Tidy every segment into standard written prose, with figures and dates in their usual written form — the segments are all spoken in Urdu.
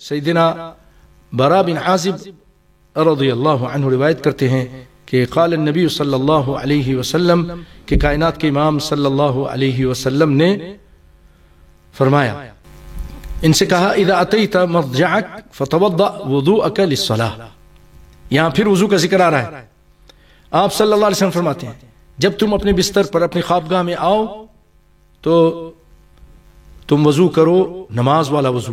سیدنا برا بن عازب رضی اللہ عنہ روایت کرتے ہیں کہ قال النبی صلی اللہ علیہ وسلم کہ کائنات کے امام صلی اللہ علیہ وسلم نے فرمایا، ان سے کہا اذا اتیت مضجعک فتوضأ وضوءک للصلاة. یہاں پھر وضو کا ذکر آ رہا ہے. آپ صلی اللہ علیہ وسلم فرماتے ہیں جب تم اپنے بستر پر اپنی خوابگاہ میں آؤ تو تم وضو کرو، نماز والا وضو.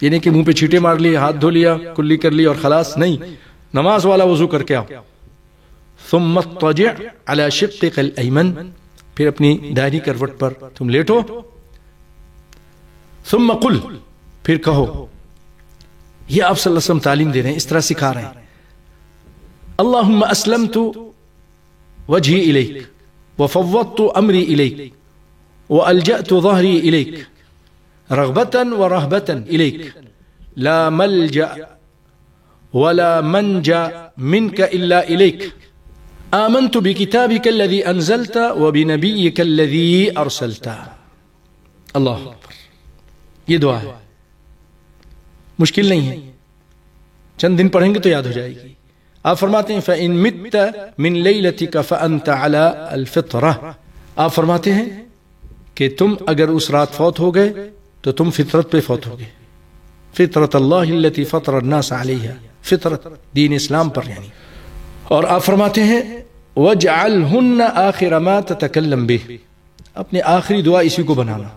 یہ نہیں کہ منہ پہ چھینٹے مار لیے، ہاتھ دھو لیا، کلی کر لی اور خلاص، نہیں، نماز والا وضو کر کے آؤ. ثم اضطجع على شقك الایمن، پھر اپنی دائری کروٹ پر تم لیٹو. ثم قل، پھر کہو. یہ آپ صلی اللہ علیہ وسلم تعلیم دے رہے ہیں، اس طرح سکھا رہے ہیں. اللہم اسلمت وجہی الیک وفوضت امری الیک والجأت ظہری الیک رغبتا ورہبتا الیک لا ملجأ ولا منجا منك الا الیک آمنت بکتابک الذی انزلت وبنبیک الذی ارسلت. اللہ اکبر. یہ دعا ہے، مشکل نہیں ہے، چند دن پڑھیں گے تو یاد ہو جائے گی. آپ فرماتے ہیں فَإِن مِتَّ مِن لَيْلَتِكَ فَأَنْتَ عَلَى الْفِطْرَةِ. آپ فرماتے ہیں کہ تم اگر اس رات فوت ہو گئے تو تم فطرت پہ فوت ہو گئے. فطرت اللہ التي فطر الناس علیہا، فطرت دین اسلام پر یعنی. اور آپ فرماتے ہیں وَاجْعَلْهُنَّ آخِرَ مَا تَتَكَلَّمْ بِهِ، اپنے آخری دعا اسی کو بنانا.